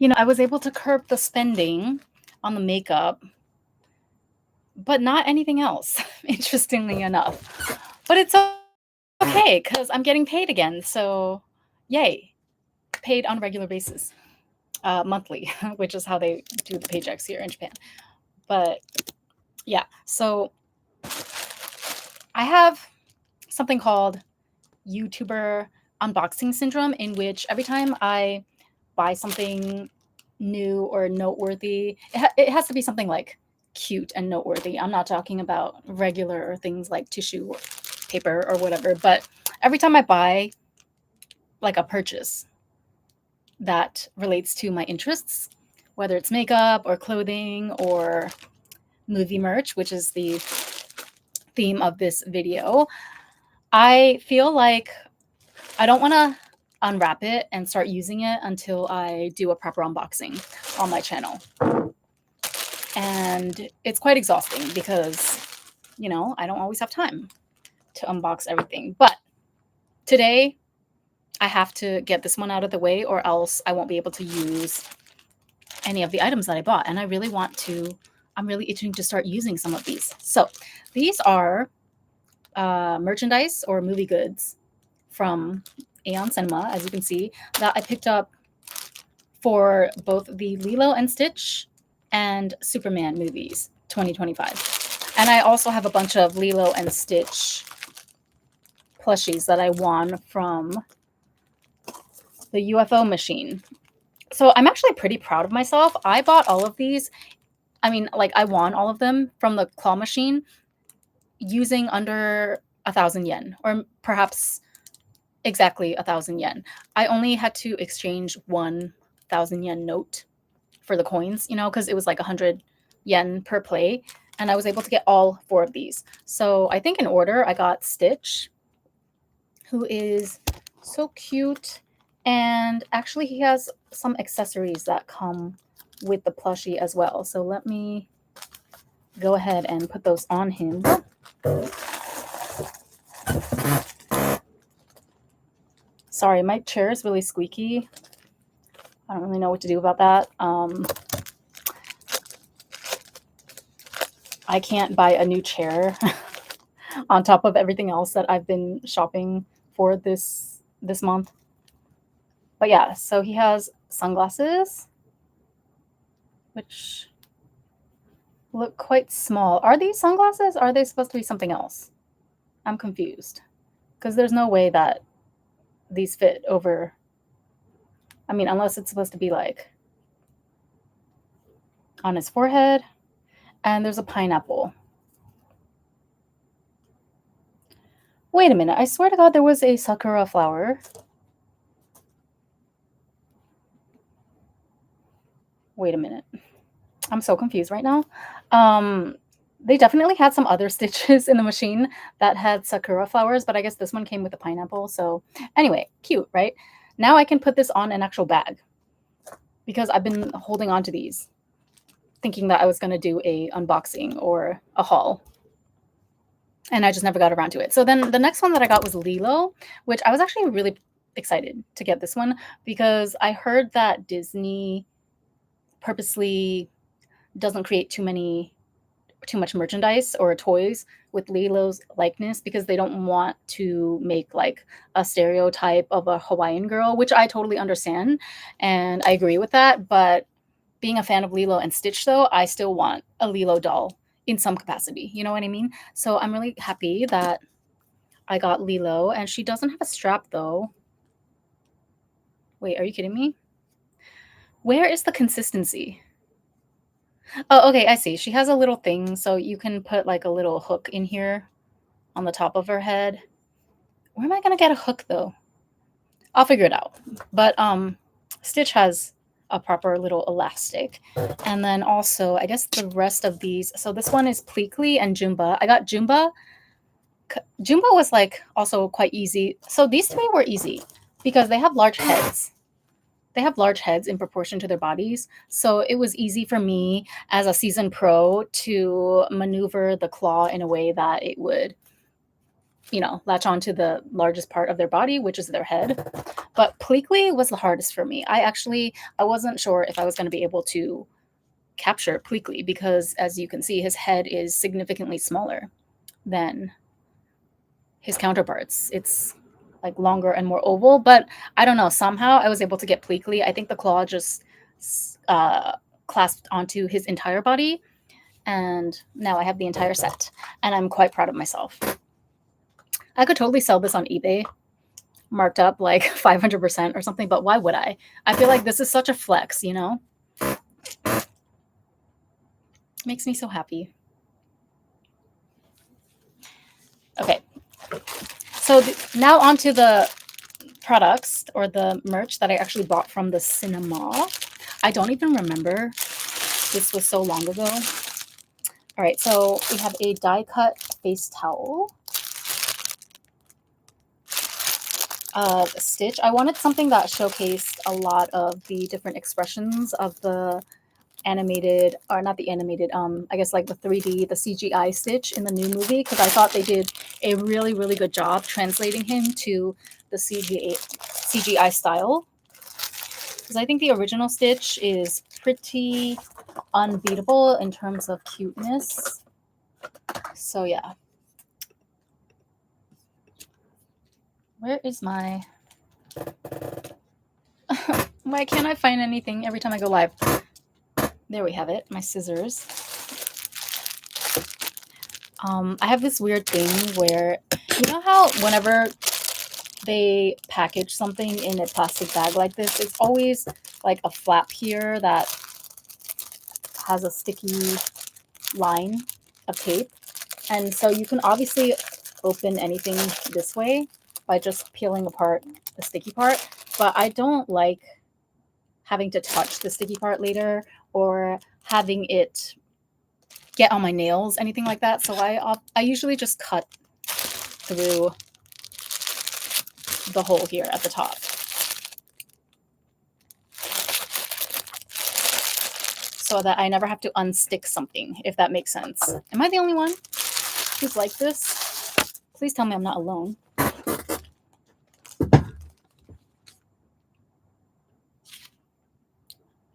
I was able to curb the spending on the makeup, but not anything else, interestingly enough. But it's okay because I'm getting paid again. So, yay, paid on a regular basis, monthly, which is how they do the paychecks here in Japan. But yeah, so I have something called YouTuber unboxing syndrome, in which every time I buy something new or noteworthy, it has to be something like cute and noteworthy. I'm not talking about regular things like tissue or paper or whatever, but every time I buy like a purchase that relates to my interests, whether it's makeup or clothing or movie merch, which is the theme of this video, I feel like I don't want to unwrap it and start using it until I do a proper unboxing on my channel. And it's quite exhausting because, I don't always have time to unbox everything. But today, I have to get this one out of the way, or else I won't be able to use any of the items that I bought. And I really want to, I'm really itching to start using some of these. So these are merchandise or movie goods from Aeon Cinema, as you can see, that I picked up for both the Lilo and Stitch and Superman movies 2025. And I also have a bunch of Lilo and Stitch plushies that I won from the UFO machine. So I'm actually pretty proud of myself. I bought all of these. I mean, like, I won all of them from the claw machine using under 1,000 yen, or perhaps exactly 1,000 yen. I only had to exchange 1,000 yen note for the coins, because it was like 100 yen per play. And I was able to get all 4 of these. So I think in order, I got Stitch, who is so cute. And actually, he has some accessories that come with the plushie as well. So let me go ahead and put those on him. Sorry, my chair is really squeaky. I don't really know what to do about that. I can't buy a new chair on top of everything else that I've been shopping for this month. But yeah, so he has sunglasses, which look quite small. Are these sunglasses? Are they supposed to be something else? I'm confused because there's no way that these fit over. I mean, unless it's supposed to be like on his forehead. And there's a pineapple. Wait a minute. I swear to God, there was a sakura flower. Wait a minute. I'm so confused right now. They definitely had some other stitches in the machine that had sakura flowers, but I guess this one came with a pineapple. So anyway, cute, right? Now I can put this on an actual bag because I've been holding on to these, thinking that I was going to do a unboxing or a haul. And I just never got around to it. So then the next one that I got was Lilo, which I was actually really excited to get this one because I heard that Disney purposely doesn't create too much merchandise or toys with Lilo's likeness because they don't want to make like a stereotype of a Hawaiian girl, which I totally understand and I agree with that. But being a fan of Lilo and Stitch, though, I still want a Lilo doll in some capacity. You know what I mean? So I'm really happy that I got Lilo, and she doesn't have a strap though. Wait, are you kidding me? Where is the consistency? Oh, okay, I see. She has a little thing, so you can put like a little hook in here on the top of her head. Where am I gonna get a hook though? I'll figure it out. But Stitch has a proper little elastic. And then also, I guess the rest of these. So this one is Pleakley and Jumba. I got Jumba. Jumba was like also quite easy. So these 3 were easy because they have large heads. They have large heads in proportion to their bodies. So it was easy for me as a seasoned pro to maneuver the claw in a way that it would latch onto the largest part of their body, which is their head. But Pleakley was the hardest for me. I wasn't sure if I was going to be able to capture Pleakley because, as you can see, his head is significantly smaller than his counterparts. It's like longer and more oval, but I don't know. Somehow I was able to get Pleakley. I think the claw just uh, clasped onto his entire body, and now I have the entire set, and I'm quite proud of myself. I could totally sell this on eBay, marked up like 500% or something, but why would I? I feel like this is such a flex, Makes me so happy. Okay. So now onto the products or the merch that I actually bought from the cinema. I don't even remember. This was so long ago. All right, so we have a die cut face towel. Stitch. I wanted something that showcased a lot of the different expressions of the animated, or not the animated, I guess like the 3D, the CGI Stitch in the new movie, because I thought they did a really, really good job translating him to the CGI style. Because I think the original Stitch is pretty unbeatable in terms of cuteness. So yeah. Where is my... Why can't I find anything every time I go live? There we have it, my scissors. I have this weird thing where, you know how whenever they package something in a plastic bag like this, it's always like a flap here that has a sticky line of tape. And so you can obviously open anything this way by just peeling apart the sticky part. But I don't like having to touch the sticky part later or having it get on my nails, anything like that. So I usually just cut through the hole here at the top. So that I never have to unstick something, if that makes sense. Am I the only one who's like this? Please tell me I'm not alone.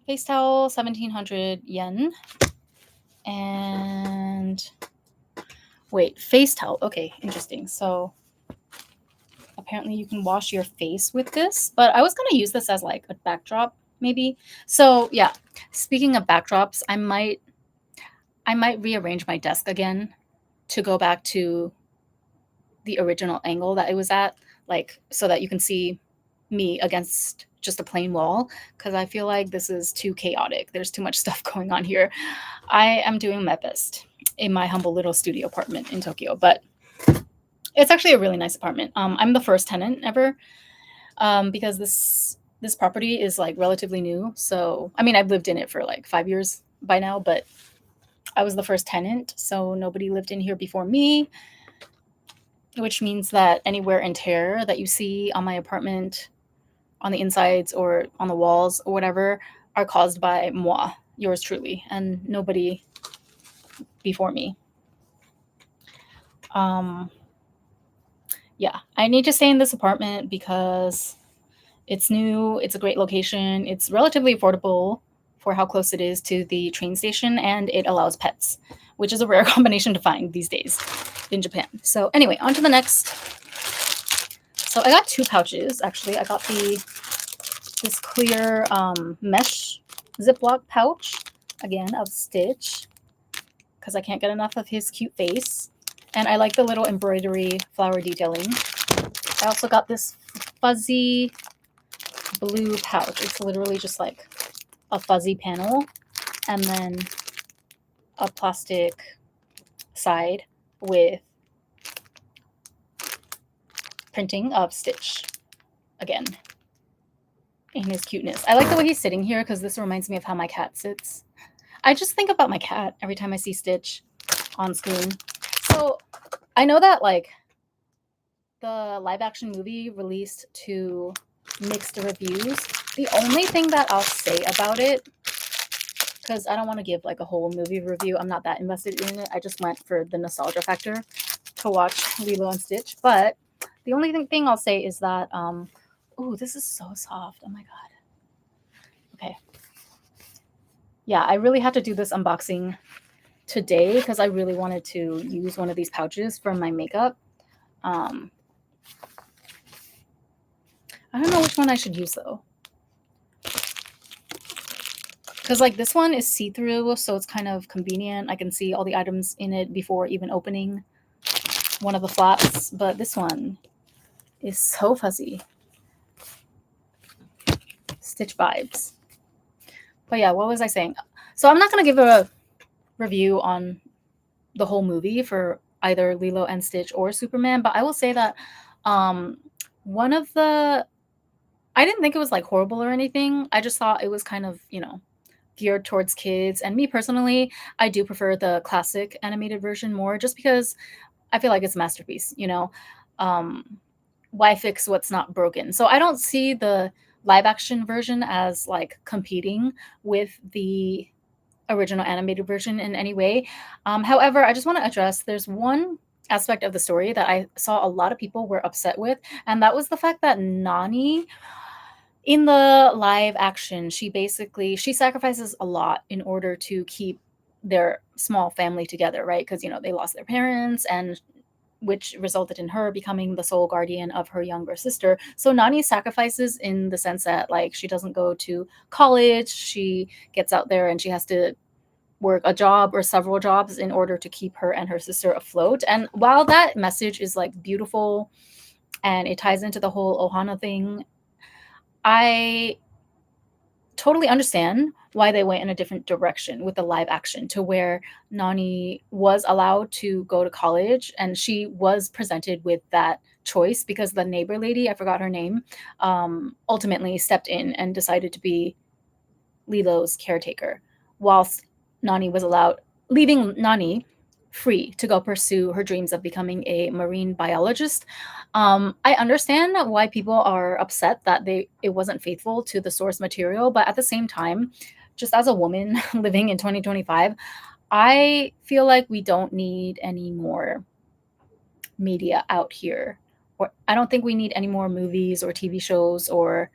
Face towel, 1,700 yen. And wait, face towel. Okay, interesting. So apparently you can wash your face with this, but I was going to use this as like a backdrop maybe. So yeah, speaking of backdrops, I might rearrange my desk again to go back to the original angle that it was at, like so that you can see me against just a plain wall, because I feel like this is too chaotic. There's too much stuff going on here. I am doing my best in my humble little studio apartment in Tokyo, but it's actually a really nice apartment. I'm the first tenant ever, because this property is like relatively new. So I mean, I've lived in it for like 5 years by now, but I was the first tenant, so nobody lived in here before me, which means that any wear and tear that you see on my apartment, on the insides or on the walls or whatever, are caused by moi, yours truly, and nobody before me. Yeah, I need to stay in this apartment because it's new, it's a great location, it's relatively affordable for how close it is to the train station, and it allows pets, which is a rare combination to find these days in Japan. So anyway, on to the next. So I got 2 pouches, actually. I got this clear mesh Ziploc pouch, again, of Stitch, because I can't get enough of his cute face. And I like the little embroidery flower detailing. I also got this fuzzy blue pouch. It's literally just like a fuzzy panel and then a plastic side with printing of Stitch again in his cuteness. I like the way he's sitting here because this reminds me of how my cat sits. I just think about my cat every time I see Stitch on screen. So I know that like the live action movie released to mixed reviews. The only thing that I'll say about it, because I don't want to give like a whole movie review, I'm not that invested in it, I just went for the nostalgia factor. to watch Lilo and Stitch. But the only thing I'll say is that, oh, this is so soft. Oh my god. Okay. Yeah, I really had to do this unboxing today because I really wanted to use one of these pouches for my makeup. Um, I don't know which one I should use though. Because like this one is see-through, so it's kind of convenient. I can see all the items in it before even opening one of the flaps. But this one is so fuzzy. Stitch vibes. But yeah, what was I saying? So I'm not going to give a review on the whole movie for either Lilo and Stitch or Superman, but I will say that um, one of the I didn't think it was like horrible or anything. I just thought it was kind of, geared towards kids. And me personally, I do prefer the classic animated version more just because I feel like it's a masterpiece. Um, why fix what's not broken? So I don't see the live action version as like competing with the original animated version in any way. However, I just want to address there's one aspect of the story that I saw a lot of people were upset with, and that was the fact that Nani in the live action, she sacrifices a lot in order to keep their small family together, right? Because they lost their parents, and which resulted in her becoming the sole guardian of her younger sister. So Nani sacrifices in the sense that like she doesn't go to college, she gets out there and she has to work a job or several jobs in order to keep her and her sister afloat. And while that message is like beautiful and it ties into the whole Ohana thing, I totally understand why they went in a different direction with the live action to where Nani was allowed to go to college and she was presented with that choice because the neighbor lady, I forgot her name, ultimately stepped in and decided to be Lilo's caretaker, whilst Nani was allowed, leaving Nani free to go pursue her dreams of becoming a marine biologist. I understand why people are upset that it wasn't faithful to the source material, but at the same time, just as a woman living in 2025, I feel like we don't need any more media out here. Or I don't think we need any more movies or TV shows or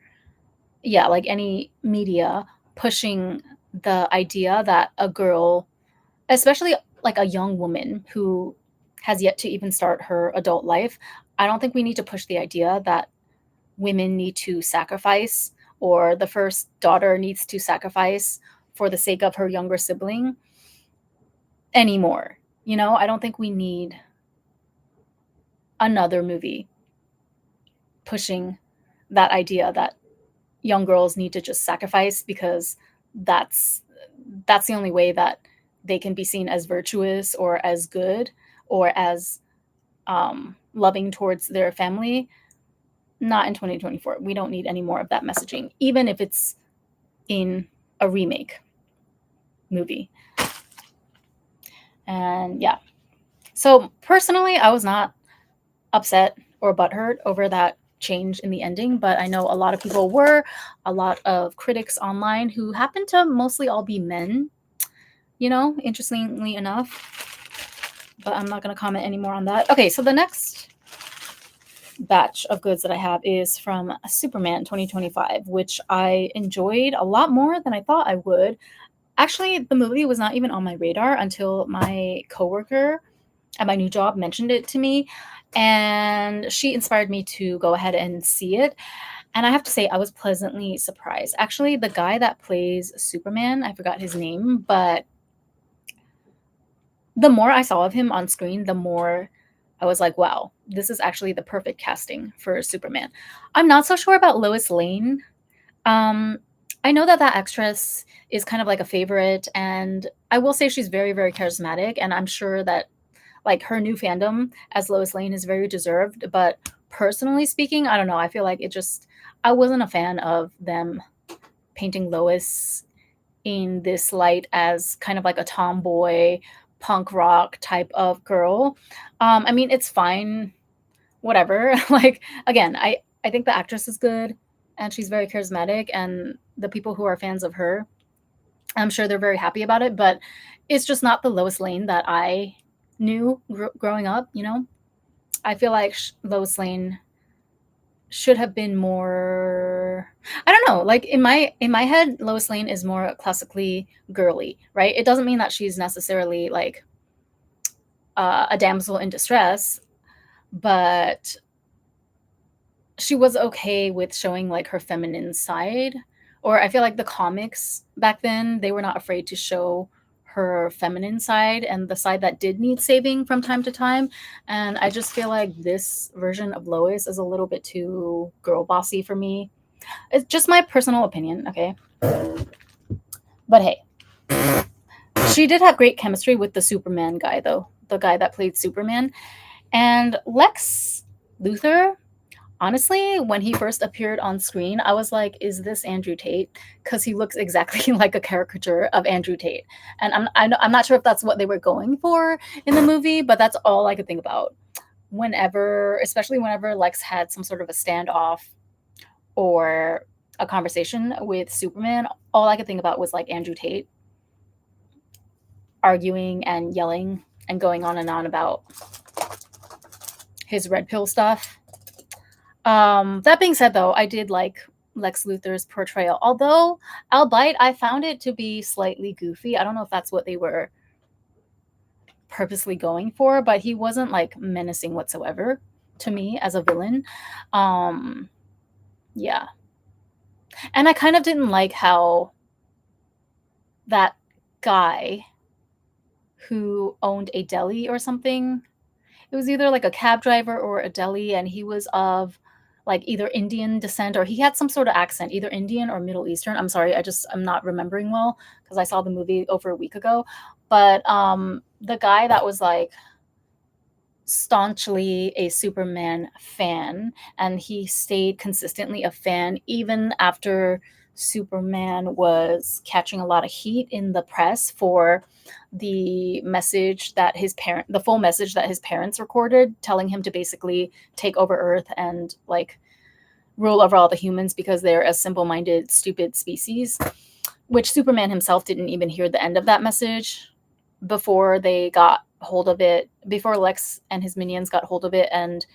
yeah, like any media pushing the idea that a girl, especially like a young woman who has yet to even start her adult life, I don't think we need to push the idea that women need to sacrifice or the first daughter needs to sacrifice for the sake of her younger sibling anymore. I don't think we need another movie pushing that idea that young girls need to just sacrifice because that's that's the only way that they can be seen as virtuous or as good or as loving towards their family. Not in 2024. We don't need any more of that messaging, even if it's in a remake movie. And yeah, so personally, I was not upset or butthurt over that change in the ending, but I know a lot of people were, a lot of critics online who happen to mostly all be men, interestingly enough. But I'm not going to comment anymore on that. Okay, so the next batch of goods that I have is from Superman 2025, which I enjoyed a lot more than I thought I would. Actually, the movie was not even on my radar until my coworker at my new job mentioned it to me, and she inspired me to go ahead and see it. And I have to say, I was pleasantly surprised. Actually, the guy that plays Superman, I forgot his name, but the more I saw of him on screen, the more I was like, wow, this is actually the perfect casting for Superman. I'm not so sure about Lois Lane. Um, I know that actress is kind of like a favorite, and I will say she's very, very charismatic, and I'm sure that like her new fandom as Lois Lane is very deserved. But personally speaking, I don't know. I feel like I wasn't a fan of them painting Lois in this light as kind of like a tomboy punk rock type of girl. I mean, it's fine, whatever. Like again, I think the actress is good and she's very charismatic, and the people who are fans of her, I'm sure they're very happy about it, but it's just not the Lois Lane that I knew growing up. I feel like Lois Lane should have been more, I don't know, like in my head Lois Lane is more classically girly, right? It doesn't mean that she's necessarily like a damsel in distress, but she was okay with showing like her feminine side. Or I feel like the comics back then, they were not afraid to show her feminine side and the side that did need saving from time to time. And I just feel like this version of Lois is a little bit too girl bossy for me. It's just my personal opinion, okay? But hey, she did have great chemistry with the Superman guy, though, the guy that played Superman. And Lex Luthor, honestly, when he first appeared on screen, I was like, "Is this Andrew Tate?" Because he looks exactly like a caricature of Andrew Tate, and I'm not sure if that's what they were going for in the movie, but that's all I could think about. Whenever, especially whenever Lex had some sort of a standoff or a conversation with Superman, all I could think about was like Andrew Tate arguing and yelling and going on and on about his red pill stuff. That being said, though, I did like Lex Luthor's portrayal. Although, albeit, I found it to be slightly goofy. I don't know if that's what they were purposely going for, but he wasn't like menacing whatsoever to me as a villain. Um, yeah. And I kind of didn't like how that guy who owned a deli or something, it was either like a cab driver or a deli, and he was of like either Indian descent or he had some sort of accent, either Indian or Middle Eastern. I'm sorry, I'm not remembering well because I saw the movie over a week ago. But the guy that was like staunchly a Superman fan, and he stayed consistently a fan even after Superman was catching a lot of heat in the press for the full message that his parents recorded, telling him to basically take over Earth and like rule over all the humans because they're a simple-minded, stupid species, which Superman himself didn't even hear the end of that message before they got hold of it, before Lex and his minions got hold of it and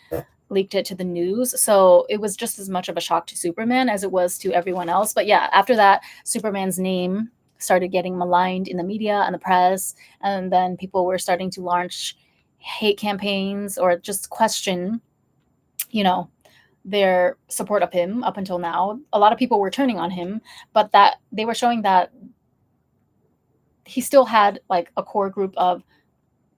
leaked it to the news. So it was just as much of a shock to Superman as it was to everyone else. But yeah, after that, Superman's name started getting maligned in the media and the press, and then people were starting to launch hate campaigns or just question, you know, their support of him up until now. A lot of people were turning on him, but that they were showing that he still had like a core group of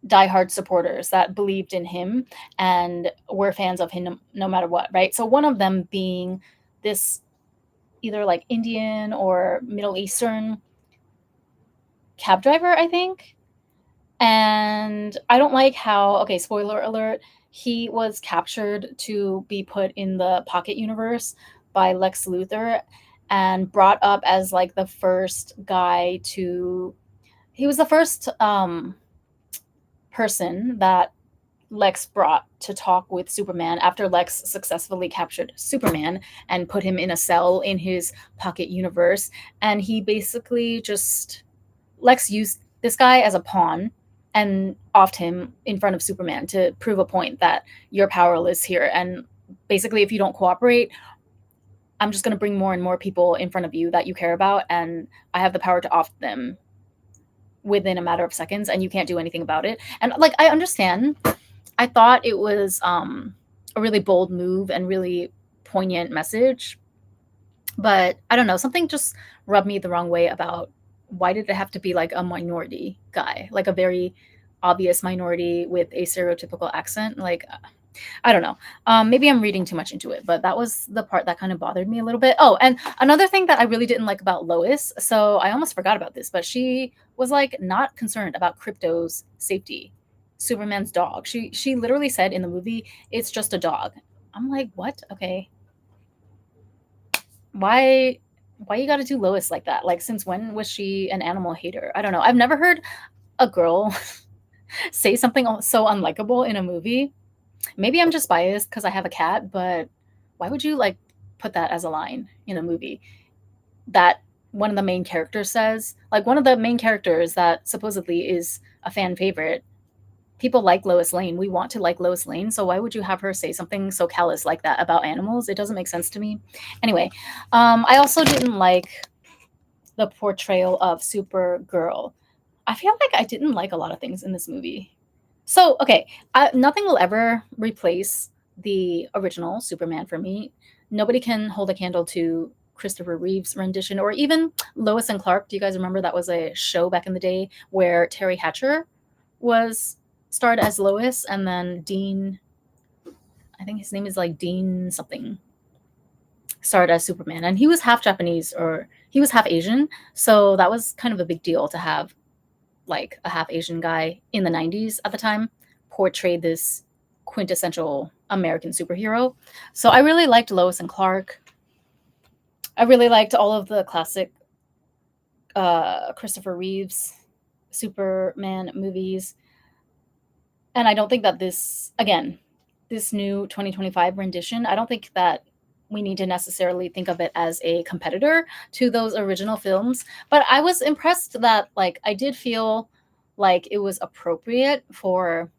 diehard supporters that believed in him and were fans of him no matter what, right? So one of them being this either like Indian or Middle Eastern cab driver, I think. And I don't like how, okay, spoiler alert, he was captured to be put in the Pocket Universe by Lex Luthor and brought up as like the first guy to, he was the first person that Lex brought to talk with Superman after Lex successfully captured Superman and put him in a cell in his pocket universe. And he basically just, Lex used this guy as a pawn and offed him in front of Superman to prove a point that you're powerless here. And basically, if you don't cooperate, I'm just going to bring more and more people in front of you that you care about. And I have the power to off them within a matter of seconds, and you can't do anything about it. And like, I understand, I thought it was a really bold move and really poignant message. But I don't know, something just rubbed me the wrong way about why did it have to be like a minority guy, like a very obvious minority with a stereotypical accent? Like, I don't know. Maybe I'm reading too much into it, but that was the part that kind of bothered me a little bit. Oh, and another thing that I really didn't like about Lois, so I almost forgot about this, but she was like not concerned about Crypto's safety. Superman's dog. She literally said in the movie, "It's just a dog." I'm like, what? Okay, why? Why you got to do Lois like that? Like, since when was she an animal hater? I don't know. I've never heard a girl say something so unlikable in a movie. Maybe I'm just biased because I have a cat, but why would you like put that as a line in a movie that one of the main characters says? Like, one of the main characters that supposedly is a fan favorite, people like Lois Lane. We want to like Lois Lane. So why would you have her say something so callous like that about animals? It doesn't make sense to me. Anyway, I also didn't like the portrayal of Supergirl. I feel like I didn't like a lot of things in this movie. So, okay, nothing will ever replace the original Superman for me. Nobody can hold a candle to Christopher Reeve's rendition, or even Lois and Clark. Do you guys remember that was a show back in the day where Terry Hatcher was starred as Lois, and then Dean, I think his name is like Dean something, starred as Superman, and he was half Japanese or he was half Asian, so that was kind of a big deal to have like a half Asian guy in the 90s at the time portray this quintessential American superhero. So I really liked Lois and Clark. I really liked all of the classic Christopher Reeves Superman movies. And I don't think that this new 2025 rendition, I don't think that we need to necessarily think of it as a competitor to those original films. But I was impressed that, like, I did feel like it was appropriate for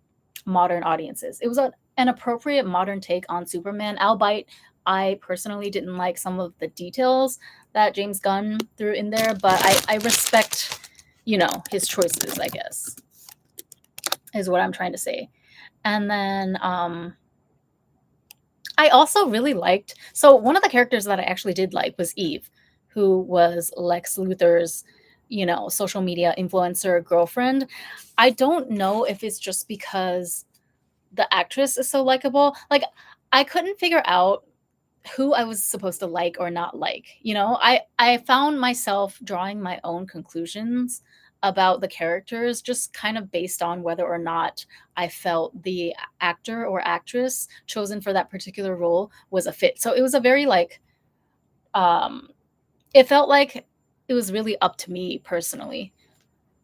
modern audiences. It was an appropriate modern take on Superman, albeit I personally didn't like some of the details that James Gunn threw in there, but I respect, his choices, I guess, is what I'm trying to say. And then I also really liked, so one of the characters that I actually did like was Eve, who was Lex Luthor's, social media influencer girlfriend. I don't know if it's just because the actress is so likable. Like, I couldn't figure out who I was supposed to like or not like. I found myself drawing my own conclusions about the characters just kind of based on whether or not I felt the actor or actress chosen for that particular role was a fit. So it was a very like um it felt like it was really up to me personally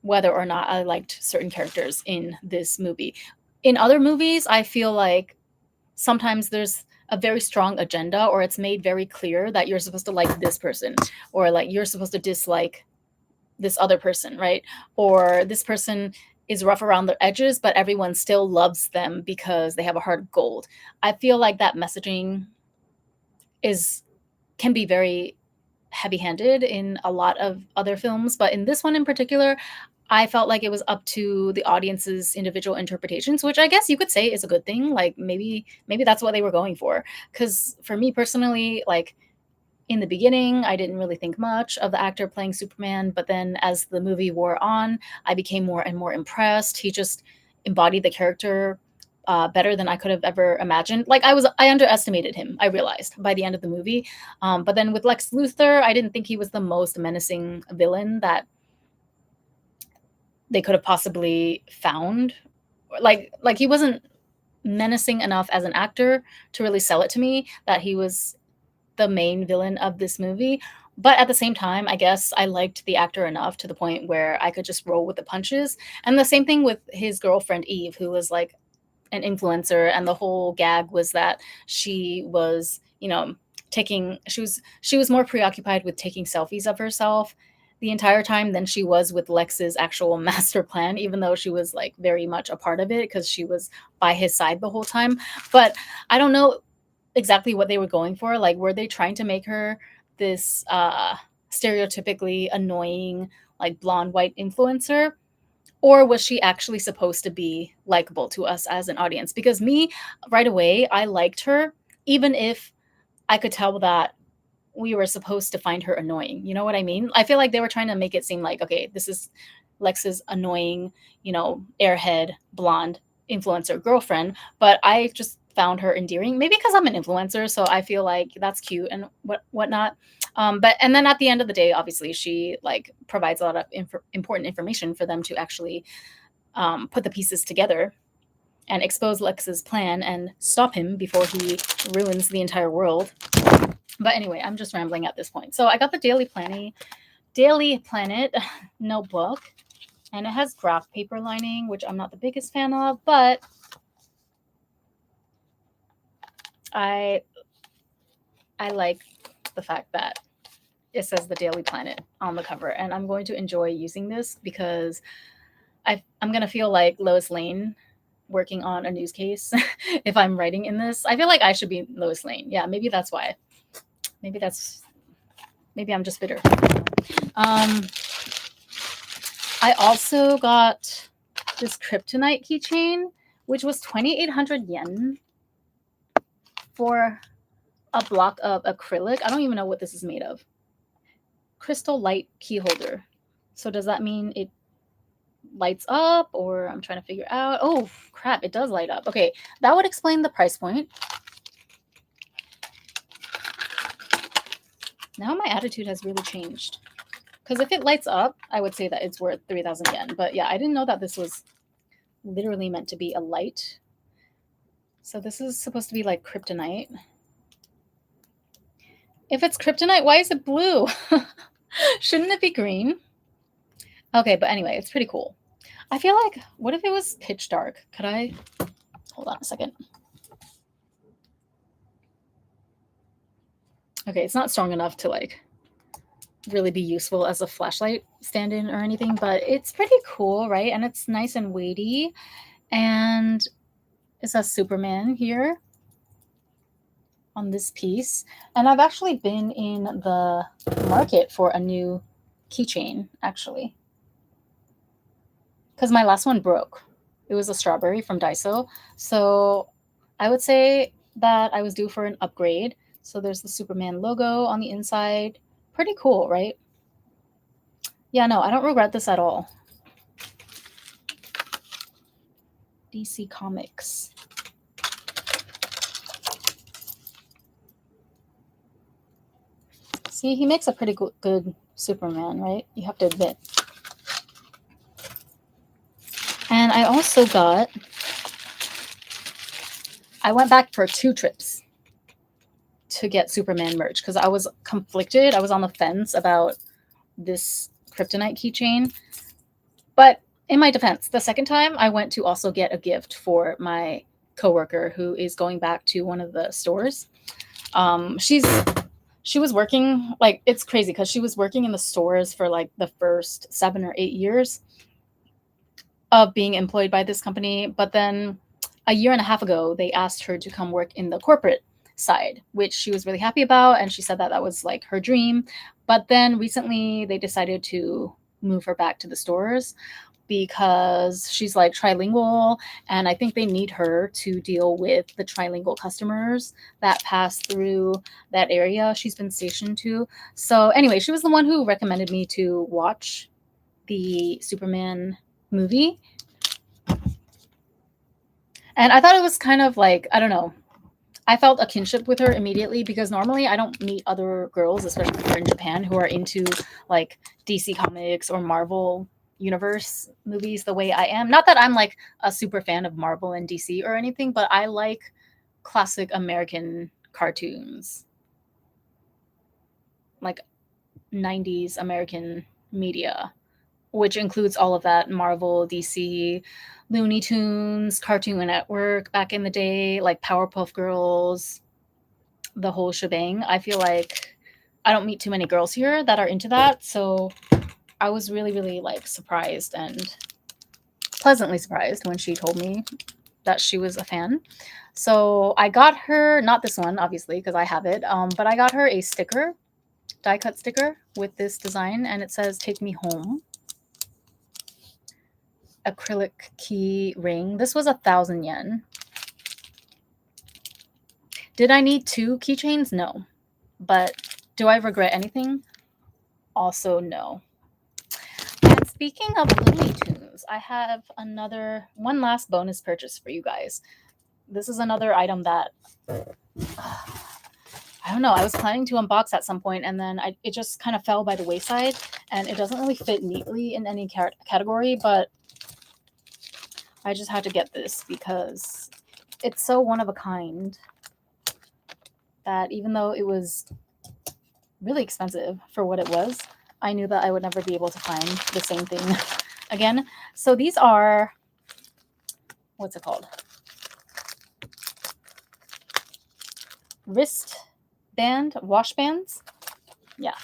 whether or not I liked certain characters in this movie. In other movies, I feel like sometimes there's a very strong agenda, or it's made very clear that you're supposed to like this person, or like you're supposed to dislike this other person, right? Or this person is rough around the edges, but everyone still loves them because they have a heart of gold. I feel like that messaging is can be very heavy-handed in a lot of other films, but in this one in particular, I felt like it was up to the audience's individual interpretations, which I guess you could say is a good thing. Like maybe that's what they were going for. Because for me personally, like in the beginning, I didn't really think much of the actor playing Superman, but then as the movie wore on, I became more and more impressed. He just embodied the character better than I could have ever imagined. Like I underestimated him. I realized by the end of the movie, but then with Lex Luthor, I didn't think he was the most menacing villain that they could have possibly found. Like he wasn't menacing enough as an actor to really sell it to me that he was the main villain of this movie. But at the same time, I guess I liked the actor enough to the point where I could just roll with the punches. And the same thing with his girlfriend Eve, who was like an influencer, and the whole gag was that she was, she was more preoccupied with taking selfies of herself the entire time than she was with Lex's actual master plan, even though she was like very much a part of it because she was by his side the whole time. But I don't know exactly what they were going for. Like, were they trying to make her this stereotypically annoying, like blonde white influencer? Or was she actually supposed to be likable to us as an audience? Because me, right away, I liked her, even if I could tell that we were supposed to find her annoying. You know what I mean? I feel like they were trying to make it seem like, okay, this is Lex's annoying, airhead, blonde influencer girlfriend. But I just found her endearing, maybe because I'm an influencer, so I feel like that's cute and whatnot. But and then at the end of the day, obviously, she like provides a lot of important information for them to actually put the pieces together and expose Lex's plan and stop him before he ruins the entire world. But anyway, I'm just rambling at this point. So I got the Daily Planet notebook, and it has graph paper lining, which I'm not the biggest fan of, but I like the fact that it says the Daily Planet on the cover, and I'm going to enjoy using this because I'm going to feel like Lois Lane working on a news case if I'm writing in this. I feel like I should be Lois Lane. Yeah, maybe that's why. Maybe I'm just bitter. Um, I also got this kryptonite keychain, which was 2,800 yen for a block of acrylic. I don't even know what this is made of. Crystal light key holder. So does that mean it lights up, or I'm trying to figure out? Oh crap, it does light up. Okay, that would explain the price point. Now my attitude has really changed. Because if it lights up, I would say that it's worth 3,000 yen. But yeah, I didn't know that this was literally meant to be a light. So this is supposed to be like kryptonite. If it's kryptonite, why is it blue? Shouldn't it be green? Okay, but anyway, it's pretty cool. I feel like, what if it was pitch dark? Could I? Hold on a second. Okay, it's not strong enough to like really be useful as a flashlight stand-in or anything, but it's pretty cool, right? And it's nice and weighty. And it says Superman here on this piece. And I've actually been in the market for a new keychain, actually. Because my last one broke. It was a strawberry from Daiso. So I would say that I was due for an upgrade. So there's the Superman logo on the inside. Pretty cool, right? Yeah, no, I don't regret this at all. DC Comics. See, he makes a pretty good Superman, right? You have to admit. And I also I went back for 2 trips to get Superman merch because I was conflicted. I was on the fence about this kryptonite keychain. But in my defense, the second time I went to also get a gift for my coworker who is going back to one of the stores. She was working, like, it's crazy because she was working in the stores for like the first 7 or 8 years of being employed by this company. But then a year and a half ago, they asked her to come work in the corporate side, which she was really happy about. And she said that that was like her dream. But then recently they decided to move her back to the stores because she's like trilingual, and I think they need her to deal with the trilingual customers that pass through that area she's been stationed to. So anyway, she was the one who recommended me to watch the Superman movie. And I thought it was kind of like, I don't know, I felt a kinship with her immediately because normally I don't meet other girls, especially here in Japan, who are into like DC Comics or Marvel universe movies the way I am. Not that I'm like a super fan of Marvel and DC or anything, but I like classic American cartoons, like 90s American media, which includes all of that: Marvel, DC, Looney Tunes, Cartoon Network back in the day, like Powerpuff Girls, the whole shebang. I feel like I don't meet too many girls here that are into that. So I was really, really like surprised and pleasantly surprised when she told me that she was a fan. So I got her, not this one, obviously, because I have it, but I got her a sticker, die cut sticker with this design, and it says, "Take me home." Acrylic key ring. This was 1,000 yen. Did I need 2 keychains? No. But do I regret anything? Also, no. And speaking of Looney Tunes, I have one last bonus purchase for you guys. This is another item that I don't know. I was planning to unbox at some point, and then it just kind of fell by the wayside, and it doesn't really fit neatly in any category, but I just had to get this because it's so one of a kind that even though it was really expensive for what it was, I knew that I would never be able to find the same thing again. So these are, what's it called? Wristband, wash bands. Yeah,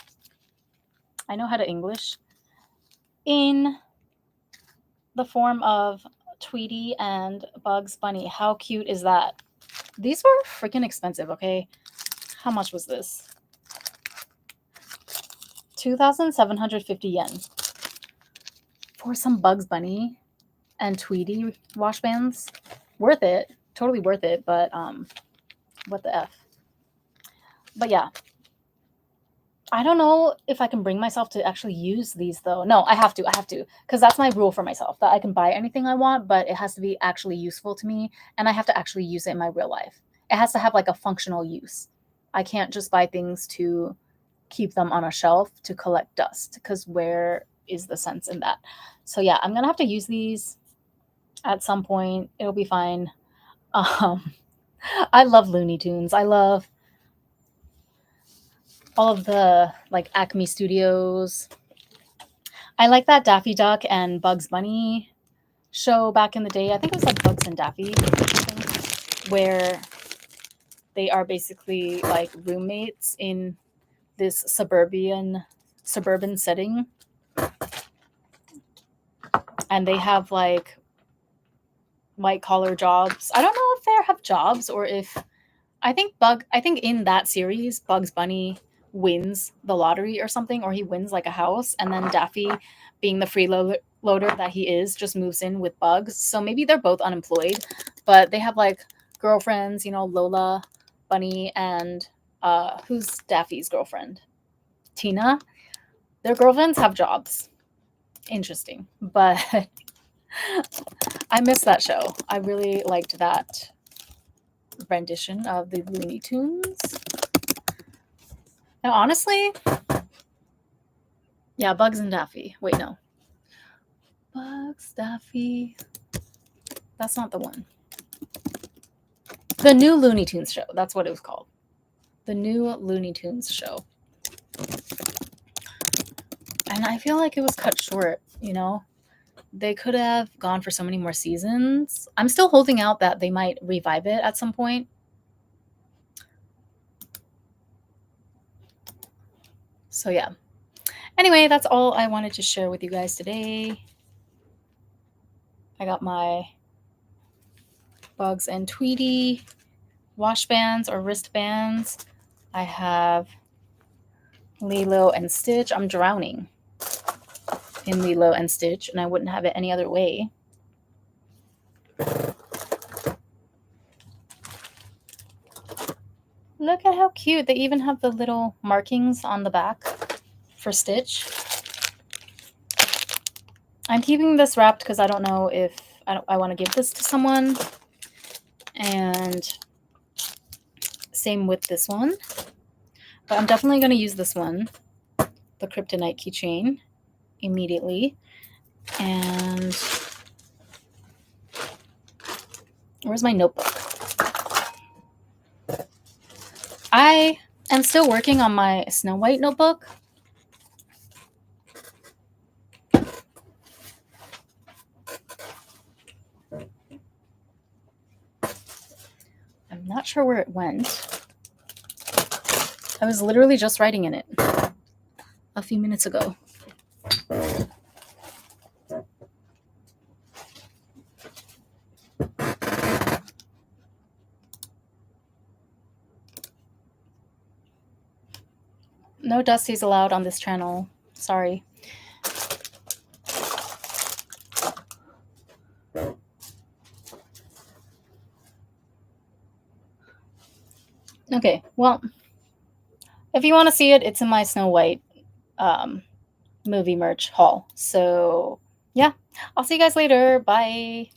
I know how to English. In the form of Tweety and Bugs Bunny. How cute is that? These were freaking expensive, okay? How much was this? 2,750 yen for some Bugs Bunny and Tweety wash bands. Worth it. Totally worth it, but what the F? But yeah. I don't know if I can bring myself to actually use these though. No, I have to. Because that's my rule for myself, that I can buy anything I want, but it has to be actually useful to me, and I have to actually use it in my real life. It has to have like a functional use. I can't just buy things to keep them on a shelf to collect dust, because where is the sense in that? So yeah, I'm gonna have to use these at some point. It'll be fine. Um, I love Looney Tunes. I love all of the like Acme Studios. I like that Daffy Duck and Bugs Bunny show back in the day. I think it was like Bugs and Daffy, where they are basically like roommates in this suburban setting, and they have like white collar jobs. I don't know if they have jobs or if I think in that series Bugs Bunny wins the lottery or something, or he wins like a house, and then Daffy, being the freeloader that he is, just moves in with Bugs. So maybe they're both unemployed, but they have like girlfriends, Lola Bunny and who's Daffy's girlfriend? Tina. Their girlfriends have jobs. Interesting. But I miss that show. I really liked that rendition of the Looney Tunes. And honestly, yeah, Bugs and Daffy. Wait, no. Bugs, Daffy. That's not the one. The new Looney Tunes show. That's what it was called. The new Looney Tunes show. And I feel like it was cut short, They could have gone for so many more seasons. I'm still holding out that they might revive it at some point. So yeah. Anyway, that's all I wanted to share with you guys today. I got my Bugs and Tweety wash bands or wristbands. I have Lilo and Stitch. I'm drowning in Lilo and Stitch, and I wouldn't have it any other way. Look at how cute. They even have the little markings on the back for Stitch. I'm keeping this wrapped because I don't know if I want to give this to someone. And same with this one. But I'm definitely going to use this one, the Kryptonite keychain, immediately. And where's my notebook? I am still working on my Snow White notebook. I'm not sure where it went. I was literally just writing in it a few minutes ago. No dusties allowed on this channel. Sorry. Okay, well, if you want to see it, it's in my Snow White movie merch haul. So, yeah, I'll see you guys later. Bye.